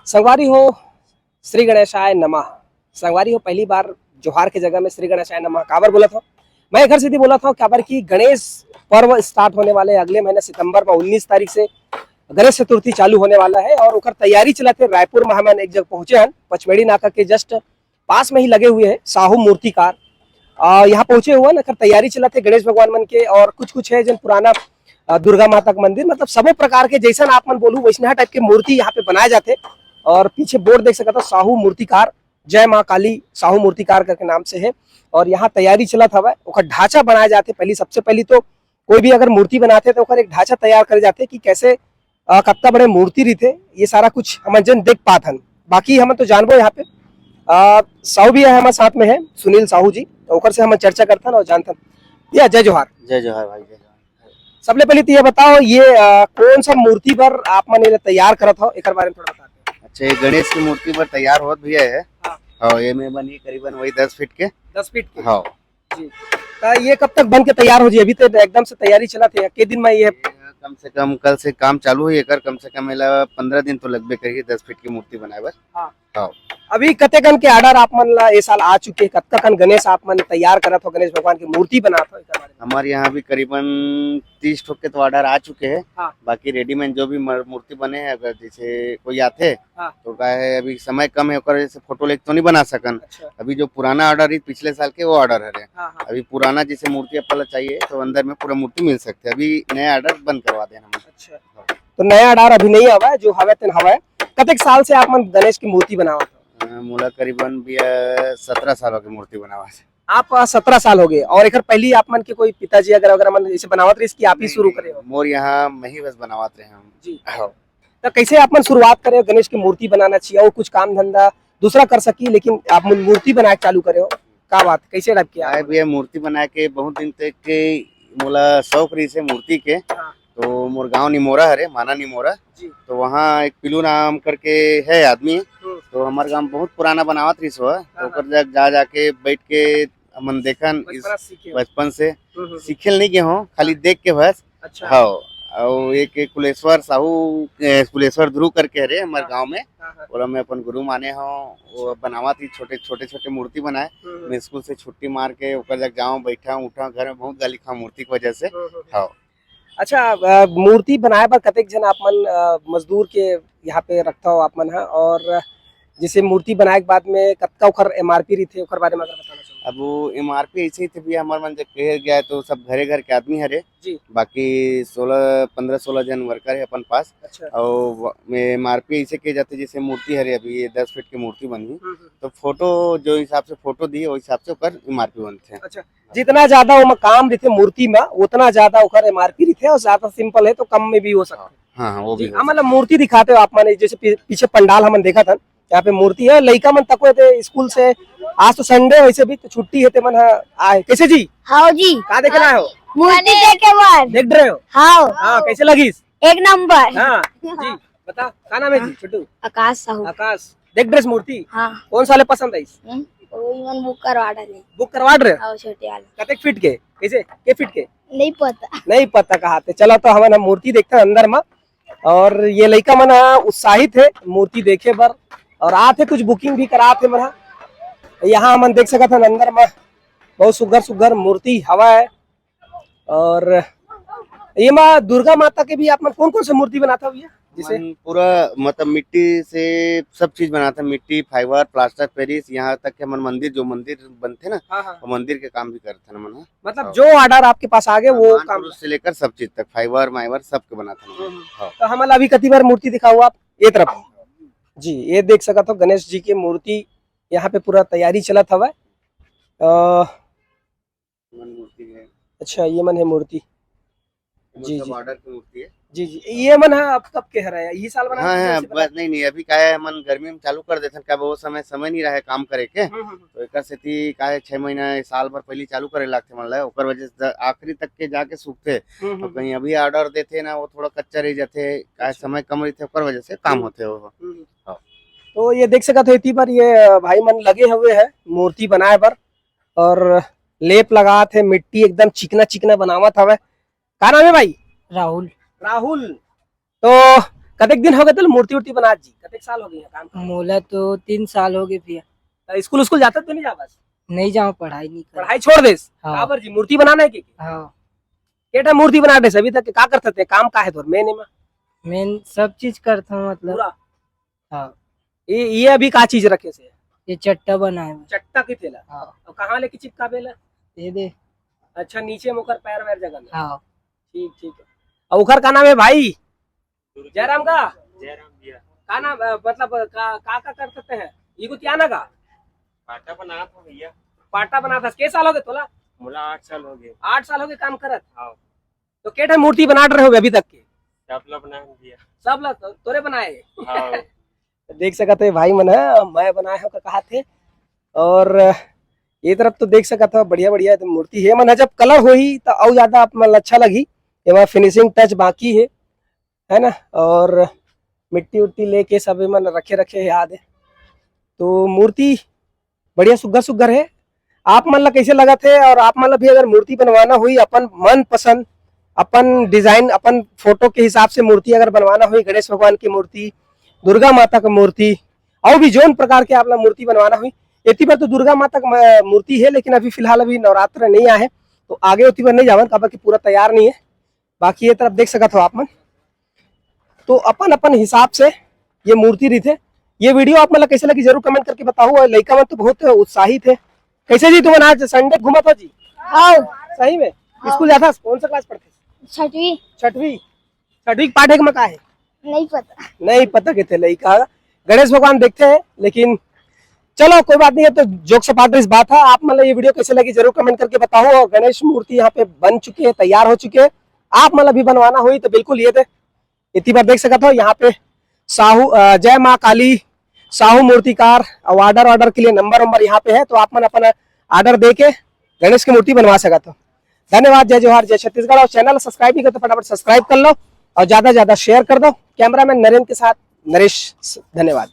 संगवारी हो श्री गणेशाय नमः। संगवारी हो पहली बार जोहार की जगह में श्री गणेशाय नमः काबर बोला था। मैं घर से बोला था काबर की गणेश पर्व स्टार्ट होने वाले अगले महीने सितंबर में 19 तारीख से गणेश चतुर्थी चालू होने वाला है और ओकर तैयारी चलाते रायपुर में हम एक जगह पहुंचे हैं पचमेड़ी नाका के जस्ट पास में ही लगे हुए हैं साहू मूर्तिकार। यहाँ पहुंचे हुए ना तैयारी चलाते गणेश भगवान मन के और कुछ है जन पुराना दुर्गा माता का मंदिर मतलब सब प्रकार के जैसा आप मन बोलू वैसना टाइप के मूर्ति यहाँ पे बनाए जाते और पीछे बोर्ड देख सकता साहू मूर्तिकार जय माँ काली साहू मूर्तिकार करके नाम से है और यहाँ तैयारी चला था ढांचा बनाए जाते। सबसे पहली तो कोई भी अगर मूर्ति बनाते तो एक ढांचा तैयार कर जाते कि कैसे कत्ता बड़े मूर्ति रहते ये सारा कुछ हम जन देख पात हन। बाकी हम तो जानबो यहाँ पे साहू भी है हमारे साथ में है सुनील साहू जी तो से हम चर्चा करते और जानते या जय जोहार। जय जोहार भाई, जय जोहार। सबले पहले तो ये बताओ ये कौन सा मूर्ति पर आप मन तैयार करत हो एक बारे में थोड़ा बताते हैं। अच्छा, ये गणेश की मूर्ति पर तैयार होत भी है। हाँ। हाँ, ये में बनी करीबन वही 10 फीट के। 10 फीट के। हाँ जी। तो ये कब तक बन के तैयार हो जी? अभी तो एकदम से तैयारी चला थे के दिन में ये कम से कम कल से काम चालू हुई कम से कम 15 दिन तो लगभग करिए 10 फीट की मूर्ति बनाए बस। हाँ। हाँ। अभी कते कन के ऑर्डर आप मन ला ये साल आ चुके कत्ता कन गणेश आप मन तैयार करत हो गणेश भगवान की मूर्ति बनात हो हमारे यहाँ भी करीबन 30 ठोक के तो ऑर्डर आ चुके हैं। हाँ। बाकी रेडीमेड जो भी मूर्ति बने हैं अगर जैसे कोई आते हाँ। तो क्या है अभी समय कम है जैसे फोटो लेके तो नहीं बना सकन। अच्छा। अभी जो पुराना ऑर्डर है पिछले साल के वो ऑर्डर है। हाँ। अभी पुराना जैसे मूर्ति अपना चाहिए तो अंदर में पूरा मूर्ति मिल सकते है। अभी नया ऑर्डर बंद करवा देना। अच्छा, तो नया ऑर्डर अभी नहीं हवा जो हवे तेन हवा कतेक साल से आप मन गणेश की मूर्ति बनावत हो? मोला करीबन भी 17 सालों की मूर्ति बनावा है। आप 17 साल हो गए और एक पहली आप मन के कोई पिताजी अगर मन इसे बनावत रहे इसकी आप ही शुरू करे हो? मोर यहाँ मैं ही बस बनावत रहे हम जी। हाँ। तो कैसे आप मन शुरुआत करे गणेश की मूर्ति बनाना चाहिए और कुछ काम धंधा दूसरा कर सकी लेकिन आप मूर्ति बना के चालू करे हो का बात कैसे टाइप किया? भैया मूर्ति बना के बहुत दिन तक के मोला शौक रही से मूर्ति के। हाँ। तो मोर गाँव निमोरा हरे माना निमोरा जी। तो वहाँ एक पिलू नाम करके है आदमी तो हमारे गाँव बहुत पुराना बनावत रही सो तो जा जाके बैठ के हमन देखन बचपन से सीखेल नहीं के हो खाली देख के बस। अच्छा। हाँ और एक कुलेश्वर साहू कुलेश्वर ध्रुव करके हरे हमारे गांव में और मैं अपन गुरु माने हो वो बनावा थी छोटे छोटे मूर्ति बनाए। मैं स्कूल से छुट्टी मार के ऊपर जग जाऊँ बैठा उठा घर में बहुत गाली खाऊं मूर्ति की वजह से। हाँ। अच्छा, मूर्ति बनाए पर कतेक जन आप मन मजदूर के यहाँ पे रखता हो आप मन है और जैसे मूर्ति बनाए के बाद में कत्ता उखर एमआरपी रही थे उखर बारे में अगर बताना चाहो। अब वो एमआरपी ऐसे ही थे भी हमारे मन जब कह गया तो सब घरे घर के आदमी हरे जी। बाकी 15-16 जन वर्कर है अपन पास। अच्छा। और एमआरपी ऐसे किए जाते जैसे मूर्ति हरे अभी ये 10 फीट की मूर्ति बनी तो फोटो जो हिसाब से फोटो दी उस हिसाब से ऊपर एमआरपी बनते हैं। अच्छा, जितना ज्यादा वो काम रहते मूर्ति में उतना ज्यादा उखर एमआरपी रहते और ज्यादा सिंपल है तो कम में भी हो सकता है। हाँ वो भी मतलब मूर्ति दिखाते हो आप मन जैसे पीछे पंडाल हमन देखा था यहाँ पे मूर्ति है लड़का मन तक थे स्कूल से आज तो संडे वैसे भी तो छुट्टी है मन आए कैसे जी? हाँ जी। कहाँ देखे ना हो? मूर्ति देखे बार देख रहे हो? हाँ। हाँ कैसे लगी? एक नंबर। हाँ जी बता क्या नाम है जी? छोटू आकाश साहू। आकाश देख ड्रेस मूर्ति हाँ। कौन साले पसंद आई? बुक करवा डाले। बुक करवा रहे हो? छोटे वाला कतेक फीट के कैसे के फीट के नहीं पता नहीं पता कहा थे। चलो तो हम मूर्ति देखते हैं अंदर में और ये लड़का मन उत्साहित है मूर्ति देखे बर और आते कुछ बुकिंग भी कराते मन यहाँ हम देख सकते हैं अंदर में बहुत सुघर मूर्ति हवा है और ये माँ दुर्गा माता के भी आप मन कौन से मूर्ति बनाता हुआ जिसे पूरा मतलब मिट्टी से सब चीज बनाता है मिट्टी फाइबर प्लास्टर पेरिस यहाँ तक के मन मंदिर जो मंदिर बनते ना। हाँ। वो मंदिर के काम भी करते ना मन मतलब जो ऑर्डर आपके पास आ गए वो काम से लेकर सब चीज तक फाइबर माइबर सब के बनाते हैं। तो हम अभी कती बार मूर्ति दिखाओ आप ये तरफ जी ये देख सका तो गणेश जी की मूर्ति यहाँ पे पूरा तैयारी चला था वह अच्छा ये मन है मूर्ति जी जी ऑर्डर की मूर्ति है जी ये मन है अब कब कह रहा है ये साल बना? हाँ बस नहीं अभी क्या है मन गर्मी में चालू कर देते क्या वो समय नहीं रहे काम करे के तो एक सेती का है 6 महीना साल भर पहले चालू करे लगते मन ओकर वजह से आखिरी तक के जाके सूखते तो कहीं अभी ऑर्डर देते ना वो थोड़ा कच्चा रह जाते का समय कम रहते ओकर वजह से काम होते हो। तो ये देख सका थे पर ये भाई मन लगे हुए है मूर्ति बनाए पर और लेप लगा थे मिट्टी एकदम चिकना बनावा था। का नाम है भाई? राहुल। राहुल तो कतेक दिन हो गए थे मूर्ति उर्ति बना जी, कतेक साल हो गए हैं काम मोला तो 3 साल हो गए भैया। करते? स्कूल स्कूल जाते तो नहीं जा बस नहीं जाऊँ, पढ़ाई नहीं कर। पढ़ाई छोड़ देस हाँ। काबर जी मूर्ति बनाना है कि हाँ, केटा मूर्ति बना दे अभी तक का करते थे काम का है तो मेन में मैं सब चीज करता हूँ मतलब। पूरा हाँ, ये अभी का चीज रखे से ये चट्टा बनाए हुए। चट्टा की थेला हाँ, और कहाँ लेके चिपका बेला ये दे। अच्छा नीचे मुकर पैर वैर जगह में हाँ, ठीक ठीक है और उखर का नाम है भाई जयराम का का नाम मतलब का करते हैं ये कुछ क्या ना का पाटा बना था भैया। पाटा बना था के साल हो गए तोला मोला 8 साल हो गए। 8 साल हो गए काम करत हाँ। तो केटा मूर्ति बना रहे हो अभी तक के चापला बना दिया। सब लोग तोरे बनाए हाँ। देख सकते है भाई मन है मैं बनाए हो कहा थे और ये तरफ तो देख सकता बढ़िया बढ़िया तो मूर्ति है मन जब कलर हो ही तो और ज्यादा आप मन अच्छा लगी एमा फिनिशिंग टच बाकी है ना और मिट्टी उट्टी लेके सब मन रखे रखे है याद है तो मूर्ति बढ़िया सुग्घर सुग्घर है आप मन ला कैसे लगा थे और आप मन ला भी अगर मूर्ति बनवाना हुई अपन मन पसंद अपन डिजाइन अपन फोटो के हिसाब से मूर्ति अगर बनवाना हुई गणेश भगवान की मूर्ति दुर्गा माता का मूर्ति और भी जोन प्रकार के आप मूर्ति बनवाना हुई इतनी पर तो दुर्गा माता का मूर्ति है लेकिन अभी फिलहाल अभी नवरात्र नहीं आए तो आगे उतनी पर नहीं जावन काबर कि पूरा तैयार नहीं है बाकी ये तरफ देख सकत हो आप मन तो अपन अपन हिसाब से ये मूर्ति रही थे ये वीडियो आप मतलब कैसे लगी जरूर कमेंट करके बताओ और लड़का मन तो बहुत उत्साहित है कैसे जी तुम आज संडे घूमा था जी आओ सही में स्कूल जाता कौन सा क्लास पढ़ते छठवीं छठवीं पाठ है का है नहीं पता के थे लड़का गणेश भगवान देखते हैं लेकिन चलो कोई बात नहीं है तो जोक सपाट इस बात है आप मतलब ये वीडियो कैसे लगी जरूर कमेंट करके बताओ और गणेश मूर्ति यहाँ पे बन चुके हैं तैयार हो चुके हैं आप मतलब भी बनवाना हुई तो बिल्कुल ये थे इतनी बार देख सकते हो यहाँ पे साहू जय माँ काली साहू मूर्तिकार और ऑर्डर के लिए नंबर यहाँ पे है तो आप मन अपना ऑर्डर दे के गणेश की मूर्ति बनवा सकते हो धन्यवाद जय जोहार जय छत्तीसगढ़ और चैनल सब्सक्राइब नहीं करते फटाफट सब्सक्राइब कर लो और ज्यादा शेयर कर दो कैमरामैन नरेंद्र के साथ नरेश धन्यवाद।